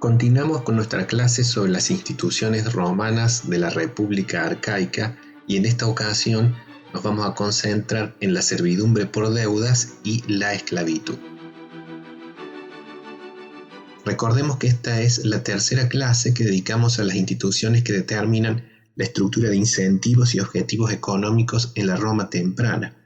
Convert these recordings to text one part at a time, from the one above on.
Continuamos con nuestra clase sobre las instituciones romanas de la República Arcaica y en esta ocasión nos vamos a concentrar en la servidumbre por deudas y la esclavitud. Recordemos que esta es la tercera clase que dedicamos a las instituciones que determinan la estructura de incentivos y objetivos económicos en la Roma temprana.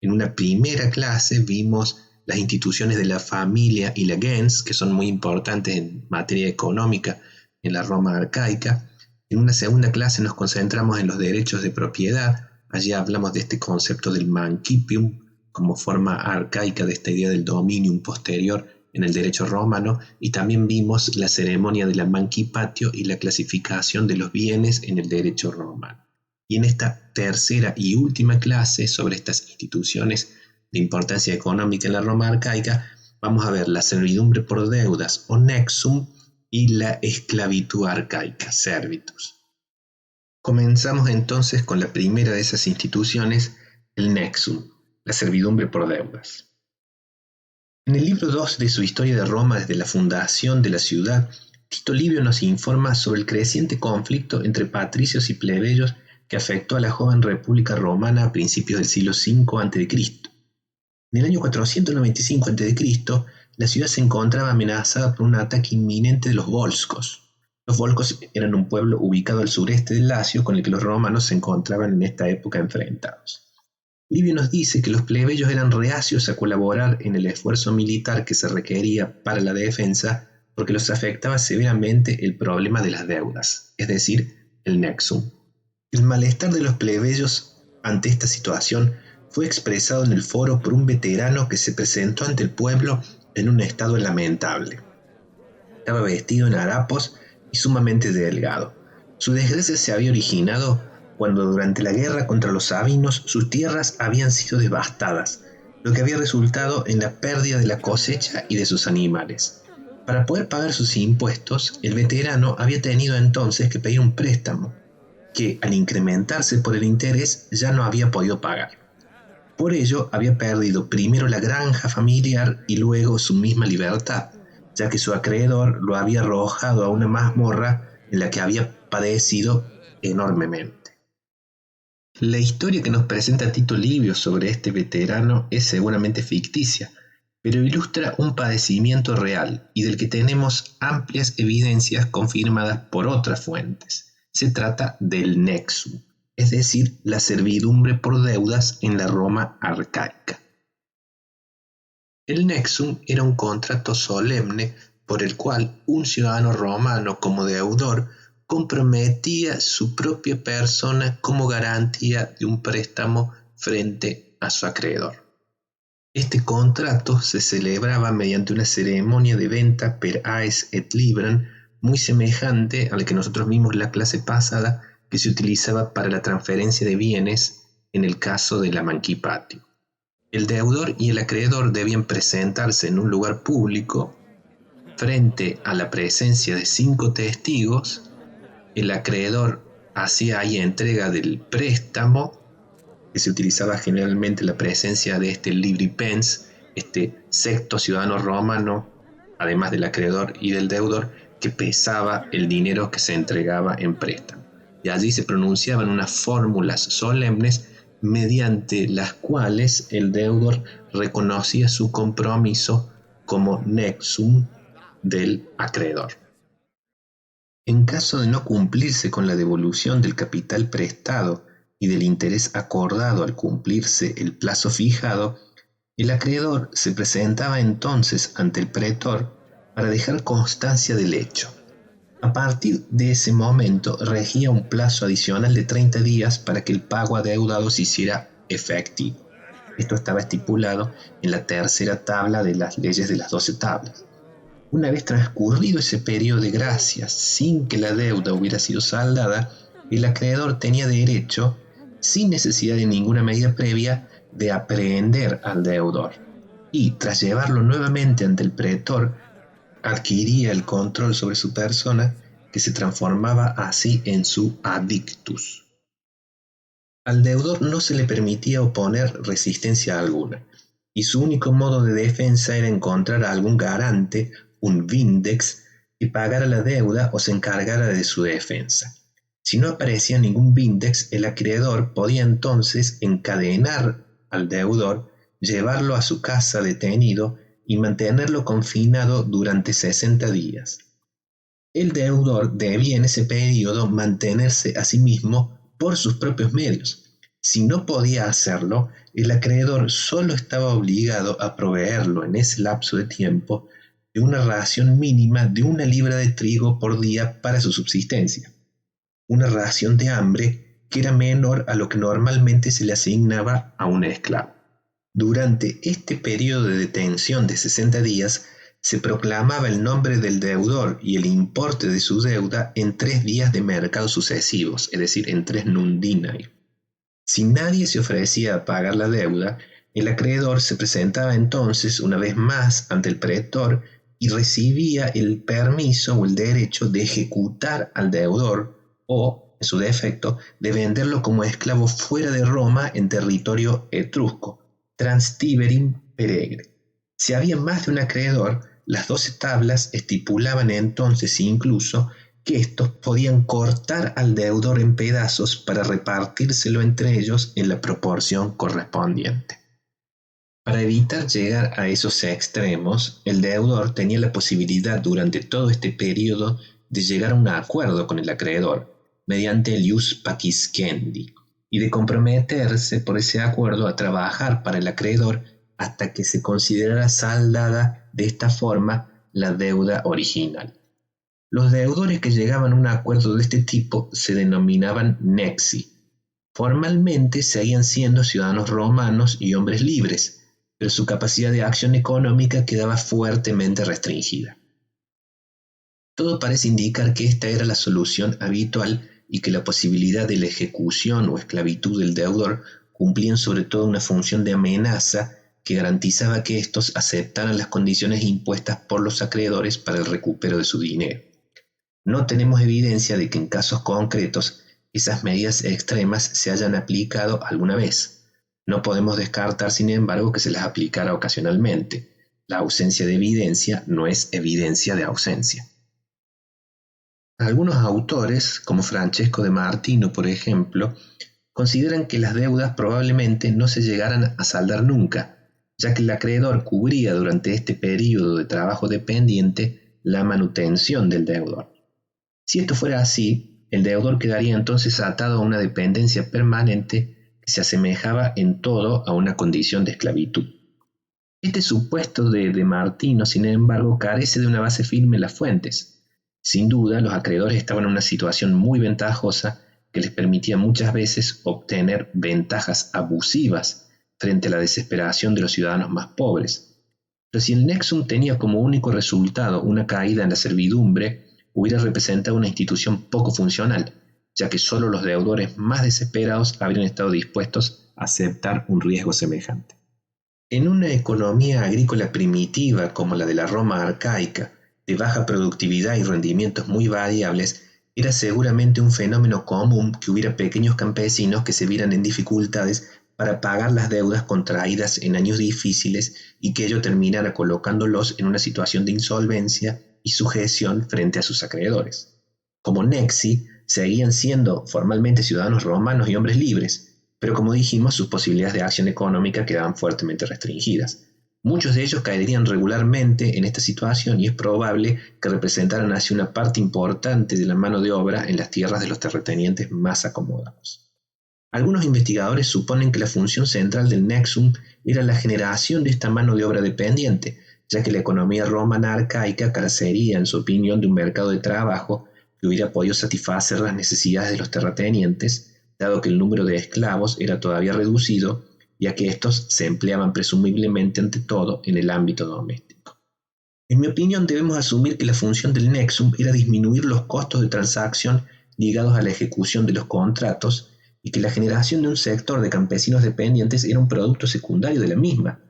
En una primera clase vimos las instituciones de la familia y la gens, que son muy importantes en materia económica en la Roma arcaica. En una segunda clase nos concentramos en los derechos de propiedad. Allí hablamos de este concepto del mancipium como forma arcaica de esta idea del dominium posterior en el derecho romano, y también vimos la ceremonia de la mancipatio y la clasificación de los bienes en el derecho romano. Y en esta tercera y última clase sobre estas instituciones de importancia económica en la Roma arcaica, vamos a ver la servidumbre por deudas o nexum y la esclavitud arcaica, servitus. Comenzamos entonces con la primera de esas instituciones, el nexum, la servidumbre por deudas. En el libro 2 de su Historia de Roma desde la fundación de la ciudad, Tito Livio nos informa sobre el creciente conflicto entre patricios y plebeyos que afectó a la joven República Romana a principios del siglo V a.C. En el año 495 a.C., la ciudad se encontraba amenazada por un ataque inminente de los volscos. Los volscos eran un pueblo ubicado al sureste del Lacio con el que los romanos se encontraban en esta época enfrentados. Livio nos dice que los plebeyos eran reacios a colaborar en el esfuerzo militar que se requería para la defensa porque los afectaba severamente el problema de las deudas, es decir, el nexum. El malestar de los plebeyos ante esta situación fue expresado en el foro por un veterano que se presentó ante el pueblo en un estado lamentable. Estaba vestido en harapos y sumamente delgado. Su desgracia se había originado cuando durante la guerra contra los sabinos sus tierras habían sido devastadas, lo que había resultado en la pérdida de la cosecha y de sus animales. Para poder pagar sus impuestos, el veterano había tenido entonces que pedir un préstamo, que al incrementarse por el interés ya no había podido pagar. Por ello había perdido primero la granja familiar y luego su misma libertad, ya que su acreedor lo había arrojado a una mazmorra en la que había padecido enormemente. La historia que nos presenta Tito Livio sobre este veterano es seguramente ficticia, pero ilustra un padecimiento real y del que tenemos amplias evidencias confirmadas por otras fuentes. Se trata del nexum, es decir, la servidumbre por deudas en la Roma arcaica. El nexum era un contrato solemne por el cual un ciudadano romano como deudor comprometía su propia persona como garantía de un préstamo frente a su acreedor. Este contrato se celebraba mediante una ceremonia de venta per aes et librem muy semejante a la que nosotros vimos en la clase pasada, que se utilizaba para la transferencia de bienes en el caso de la mancipatio. El deudor y el acreedor debían presentarse en un lugar público frente a la presencia de 5 testigos. El acreedor hacía ahí entrega del préstamo, que se utilizaba generalmente la presencia de este libripens, este sexto ciudadano romano, además del acreedor y del deudor, que pesaba el dinero que se entregaba en préstamo. Y allí se pronunciaban unas fórmulas solemnes mediante las cuales el deudor reconocía su compromiso como nexum del acreedor. En caso de no cumplirse con la devolución del capital prestado y del interés acordado al cumplirse el plazo fijado, el acreedor se presentaba entonces ante el pretor para dejar constancia del hecho. A partir de ese momento regía un plazo adicional de 30 días para que el pago adeudado se hiciera efectivo. Esto estaba estipulado en la tercera tabla de las leyes de las 12 tablas. Una vez transcurrido ese periodo de gracia sin que la deuda hubiera sido saldada, el acreedor tenía derecho, sin necesidad de ninguna medida previa, de aprehender al deudor y, tras llevarlo nuevamente ante el pretor, adquiría el control sobre su persona, que se transformaba así en su addictus. Al deudor no se le permitía oponer resistencia alguna, y su único modo de defensa era encontrar a algún garante, un vindex, que pagara la deuda o se encargara de su defensa. Si no aparecía ningún vindex, el acreedor podía entonces encadenar al deudor, llevarlo a su casa detenido y mantenerlo confinado durante 60 días. El deudor debía en ese periodo mantenerse a sí mismo por sus propios medios. Si no podía hacerlo, el acreedor solo estaba obligado a proveerlo en ese lapso de tiempo de una ración mínima de 1 libra de trigo por día para su subsistencia, una ración de hambre que era menor a lo que normalmente se le asignaba a un esclavo. Durante este periodo de detención de 60 días, se proclamaba el nombre del deudor y el importe de su deuda en 3 días de mercado sucesivos, es decir, en 3 nundinae. Si nadie se ofrecía a pagar la deuda, el acreedor se presentaba entonces una vez más ante el pretor y recibía el permiso o el derecho de ejecutar al deudor o, en su defecto, de venderlo como esclavo fuera de Roma en territorio etrusco, transtiberim peregre. Si había más de un acreedor, las 12 tablas estipulaban entonces incluso que estos podían cortar al deudor en pedazos para repartírselo entre ellos en la proporción correspondiente. Para evitar llegar a esos extremos, el deudor tenía la posibilidad durante todo este periodo de llegar a un acuerdo con el acreedor, mediante el ius paciscendi, y de comprometerse por ese acuerdo a trabajar para el acreedor hasta que se considerara saldada de esta forma la deuda original. Los deudores que llegaban a un acuerdo de este tipo se denominaban nexi. Formalmente seguían siendo ciudadanos romanos y hombres libres, pero su capacidad de acción económica quedaba fuertemente restringida. Todo parece indicar que esta era la solución habitual y que la posibilidad de la ejecución o esclavitud del deudor cumplían sobre todo una función de amenaza que garantizaba que éstos aceptaran las condiciones impuestas por los acreedores para el recupero de su dinero. No tenemos evidencia de que en casos concretos esas medidas extremas se hayan aplicado alguna vez. No podemos descartar, sin embargo, que se las aplicara ocasionalmente. La ausencia de evidencia no es evidencia de ausencia. Algunos autores, como Francesco de Martino, por ejemplo, consideran que las deudas probablemente no se llegaran a saldar nunca, ya que el acreedor cubría durante este periodo de trabajo dependiente la manutención del deudor. Si esto fuera así, el deudor quedaría entonces atado a una dependencia permanente que se asemejaba en todo a una condición de esclavitud. Este supuesto de Martino, sin embargo, carece de una base firme en las fuentes. Sin duda, los acreedores estaban en una situación muy ventajosa que les permitía muchas veces obtener ventajas abusivas frente a la desesperación de los ciudadanos más pobres. Pero si el Nexum tenía como único resultado una caída en la servidumbre, hubiera representado una institución poco funcional, ya que solo los deudores más desesperados habrían estado dispuestos a aceptar un riesgo semejante. En una economía agrícola primitiva como la de la Roma arcaica, de baja productividad y rendimientos muy variables, era seguramente un fenómeno común que hubiera pequeños campesinos que se vieran en dificultades para pagar las deudas contraídas en años difíciles y que ello terminara colocándolos en una situación de insolvencia y sujeción frente a sus acreedores. Como nexi, seguían siendo formalmente ciudadanos romanos y hombres libres, pero como dijimos, sus posibilidades de acción económica quedaban fuertemente restringidas. Muchos de ellos caerían regularmente en esta situación y es probable que representaran así una parte importante de la mano de obra en las tierras de los terratenientes más acomodados. Algunos investigadores suponen que la función central del Nexum era la generación de esta mano de obra dependiente, ya que la economía romana arcaica carecería, en su opinión, de un mercado de trabajo que hubiera podido satisfacer las necesidades de los terratenientes, dado que el número de esclavos era todavía reducido, ya que estos se empleaban presumiblemente ante todo en el ámbito doméstico. En mi opinión, debemos asumir que la función del Nexum era disminuir los costos de transacción ligados a la ejecución de los contratos y que la generación de un sector de campesinos dependientes era un producto secundario de la misma,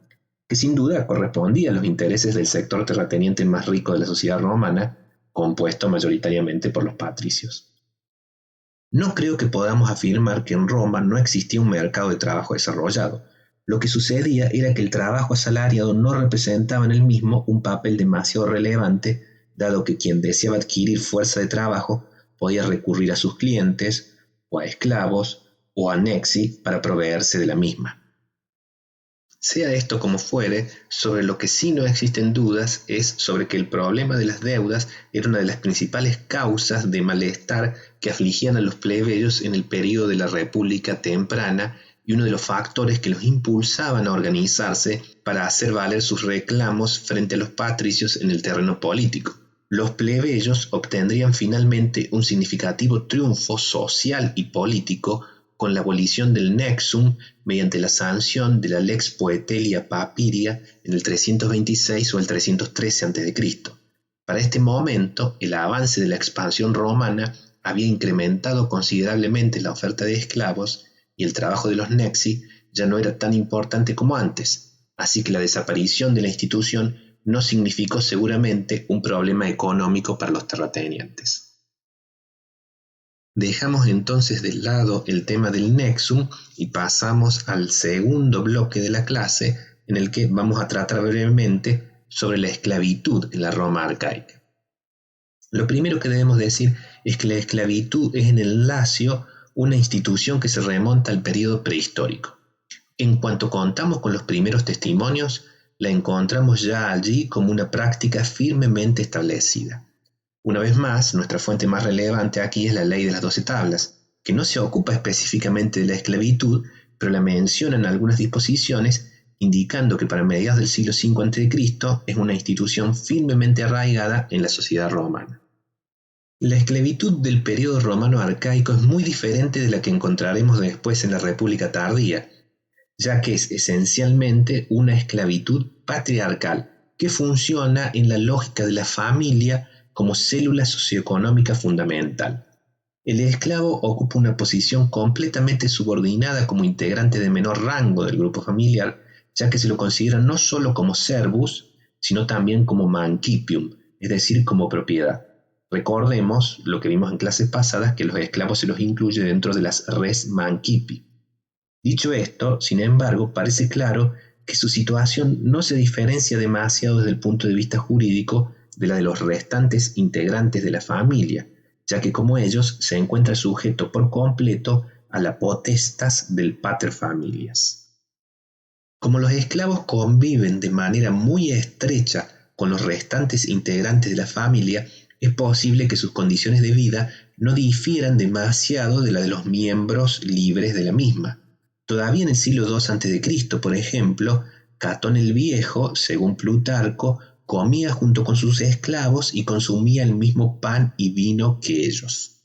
que sin duda correspondía a los intereses del sector terrateniente más rico de la sociedad romana, compuesto mayoritariamente por los patricios. No creo que podamos afirmar que en Roma no existía un mercado de trabajo desarrollado. Lo que sucedía era que el trabajo asalariado no representaba en el mismo un papel demasiado relevante dado que quien deseaba adquirir fuerza de trabajo podía recurrir a sus clientes, o a esclavos, o a nexi para proveerse de la misma. Sea esto como fuere, sobre lo que sí no existen dudas es sobre que el problema de las deudas era una de las principales causas de malestar que afligían a los plebeyos en el período de la República temprana y uno de los factores que los impulsaban a organizarse para hacer valer sus reclamos frente a los patricios en el terreno político. Los plebeyos obtendrían finalmente un significativo triunfo social y político con la abolición del nexum mediante la sanción de la Lex Poetelia Papiria en el 326 o el 313 a.C. Para este momento, el avance de la expansión romana había incrementado considerablemente la oferta de esclavos y el trabajo de los nexi ya no era tan importante como antes, así que la desaparición de la institución no significó seguramente un problema económico para los terratenientes. Dejamos entonces de lado el tema del nexum y pasamos al segundo bloque de la clase, en el que vamos a tratar brevemente sobre la esclavitud en la Roma arcaica. Lo primero que debemos decir es que la esclavitud es en el Lacio una institución que se remonta al periodo prehistórico. En cuanto contamos con los primeros testimonios, la encontramos ya allí como una práctica firmemente establecida. Una vez más, nuestra fuente más relevante aquí es la Ley de las 12 Tablas, que no se ocupa específicamente de la esclavitud, pero la menciona en algunas disposiciones, indicando que para mediados del siglo V a.C. es una institución firmemente arraigada en la sociedad romana. La esclavitud del periodo romano arcaico es muy diferente de la que encontraremos después en la República tardía, ya que es esencialmente una esclavitud patriarcal que funciona en la lógica de la familia como célula socioeconómica fundamental. El esclavo ocupa una posición completamente subordinada como integrante de menor rango del grupo familiar, ya que se lo considera no solo como servus, sino también como mancipium, es decir, como propiedad. Recordemos lo que vimos en clases pasadas, que los esclavos se los incluye dentro de las res mancipi. Dicho esto, sin embargo, parece claro que su situación no se diferencia demasiado desde el punto de vista jurídico de la de los restantes integrantes de la familia, ya que como ellos se encuentra sujeto por completo a la potestas del pater familias. Como los esclavos conviven de manera muy estrecha con los restantes integrantes de la familia, es posible que sus condiciones de vida no difieran demasiado de la de los miembros libres de la misma. Todavía en el siglo II a.C., por ejemplo, Catón el Viejo, según Plutarco, comía junto con sus esclavos y consumía el mismo pan y vino que ellos.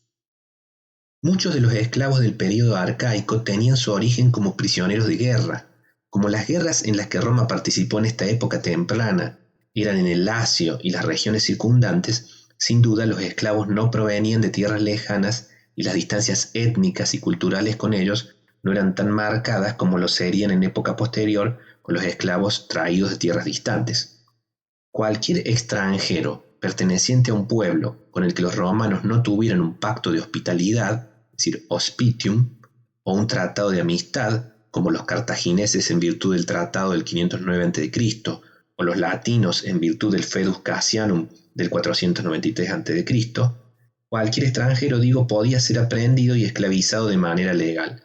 Muchos de los esclavos del período arcaico tenían su origen como prisioneros de guerra. Como las guerras en las que Roma participó en esta época temprana eran en el Lacio y las regiones circundantes, sin duda los esclavos no provenían de tierras lejanas y las distancias étnicas y culturales con ellos no eran tan marcadas como lo serían en época posterior con los esclavos traídos de tierras distantes. Cualquier extranjero perteneciente a un pueblo con el que los romanos no tuvieran un pacto de hospitalidad, es decir, hospitium, o un tratado de amistad, como los cartagineses en virtud del tratado del 509 a.C., o los latinos en virtud del Fedus Cassianum del 493 a.C., cualquier extranjero, podía ser aprehendido y esclavizado de manera legal.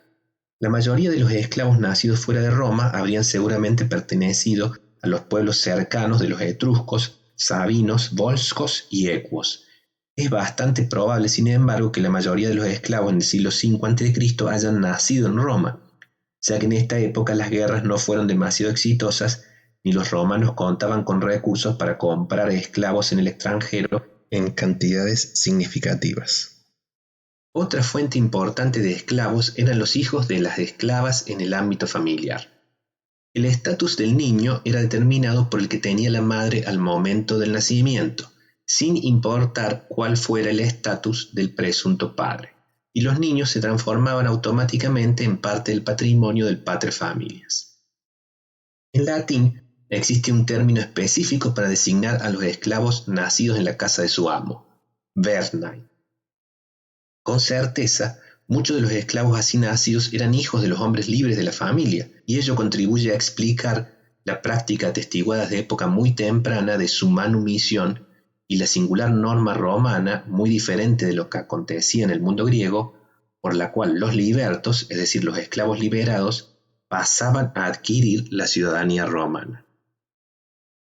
La mayoría de los esclavos nacidos fuera de Roma habrían seguramente pertenecido a los pueblos cercanos de los etruscos, sabinos, volscos y equos. Es bastante probable, sin embargo, que la mayoría de los esclavos en el siglo V a.C. hayan nacido en Roma, ya que en esta época las guerras no fueron demasiado exitosas ni los romanos contaban con recursos para comprar esclavos en el extranjero en cantidades significativas. Otra fuente importante de esclavos eran los hijos de las esclavas en el ámbito familiar. El estatus del niño era determinado por el que tenía la madre al momento del nacimiento, sin importar cuál fuera el estatus del presunto padre, y los niños se transformaban automáticamente en parte del patrimonio del pater familias. En latín existe un término específico para designar a los esclavos nacidos en la casa de su amo, vernae. Con certeza, muchos de los esclavos así nacidos eran hijos de los hombres libres de la familia, y ello contribuye a explicar la práctica atestiguada de época muy temprana de su manumisión y la singular norma romana, muy diferente de lo que acontecía en el mundo griego, por la cual los libertos, es decir, los esclavos liberados, pasaban a adquirir la ciudadanía romana.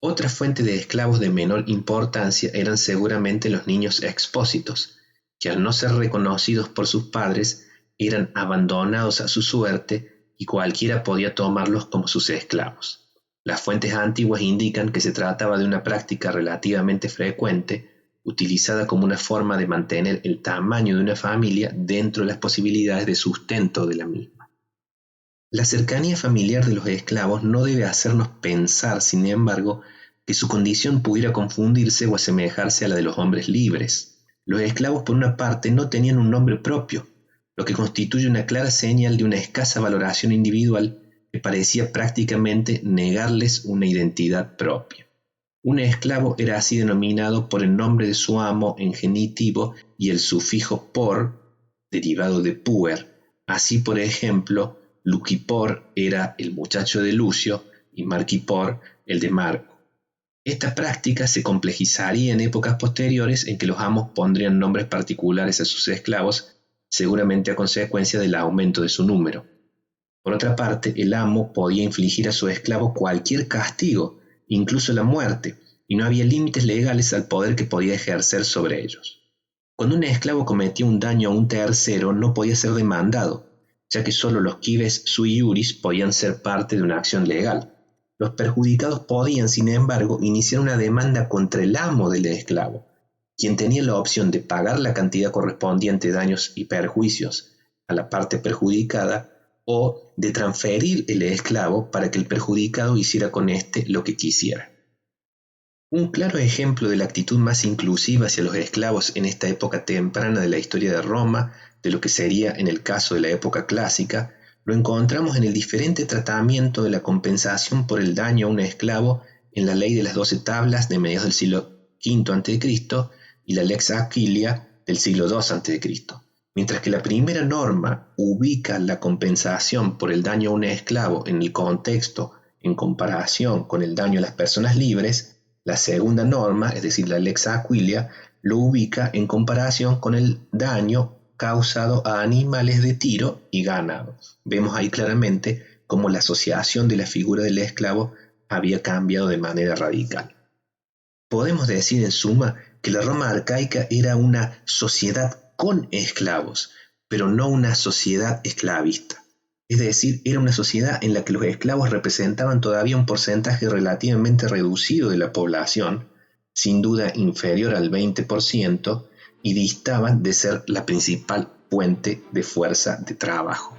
Otra fuente de esclavos de menor importancia eran seguramente los niños expósitos, que al no ser reconocidos por sus padres, eran abandonados a su suerte y cualquiera podía tomarlos como sus esclavos. Las fuentes antiguas indican que se trataba de una práctica relativamente frecuente, utilizada como una forma de mantener el tamaño de una familia dentro de las posibilidades de sustento de la misma. La cercanía familiar de los esclavos no debe hacernos pensar, sin embargo, que su condición pudiera confundirse o asemejarse a la de los hombres libres. Los esclavos, por una parte, no tenían un nombre propio, lo que constituye una clara señal de una escasa valoración individual que parecía prácticamente negarles una identidad propia. Un esclavo era así denominado por el nombre de su amo en genitivo y el sufijo por, derivado de puer. Así, por ejemplo, Luquipor era el muchacho de Lucio y Marquipor el de Marco. Esta práctica se complejizaría en épocas posteriores en que los amos pondrían nombres particulares a sus esclavos, seguramente a consecuencia del aumento de su número. Por otra parte, el amo podía infligir a su esclavo cualquier castigo, incluso la muerte, y no había límites legales al poder que podía ejercer sobre ellos. Cuando un esclavo cometía un daño a un tercero, no podía ser demandado, ya que solo los cives sui iuris podían ser parte de una acción legal. Los perjudicados podían, sin embargo, iniciar una demanda contra el amo del esclavo, quien tenía la opción de pagar la cantidad correspondiente de daños y perjuicios a la parte perjudicada o de transferir el esclavo para que el perjudicado hiciera con éste lo que quisiera. Un claro ejemplo de la actitud más inclusiva hacia los esclavos en esta época temprana de la historia de Roma, de lo que sería en el caso de la época clásica, lo encontramos en el diferente tratamiento de la compensación por el daño a un esclavo en la ley de las 12 tablas de mediados del siglo V a.C. y la Lex Aquilia del siglo II a.C. Mientras que la primera norma ubica la compensación por el daño a un esclavo en el contexto en comparación con el daño a las personas libres, la segunda norma, es decir, la Lex Aquilia, lo ubica en comparación con el daño causado a animales de tiro y ganado. Vemos ahí claramente cómo la asociación de la figura del esclavo había cambiado de manera radical. Podemos decir, en suma, que la Roma arcaica era una sociedad con esclavos, pero no una sociedad esclavista. Es decir, era una sociedad en la que los esclavos representaban todavía un porcentaje relativamente reducido de la población, sin duda inferior al 20%, y distaban de ser la principal fuente de fuerza de trabajo.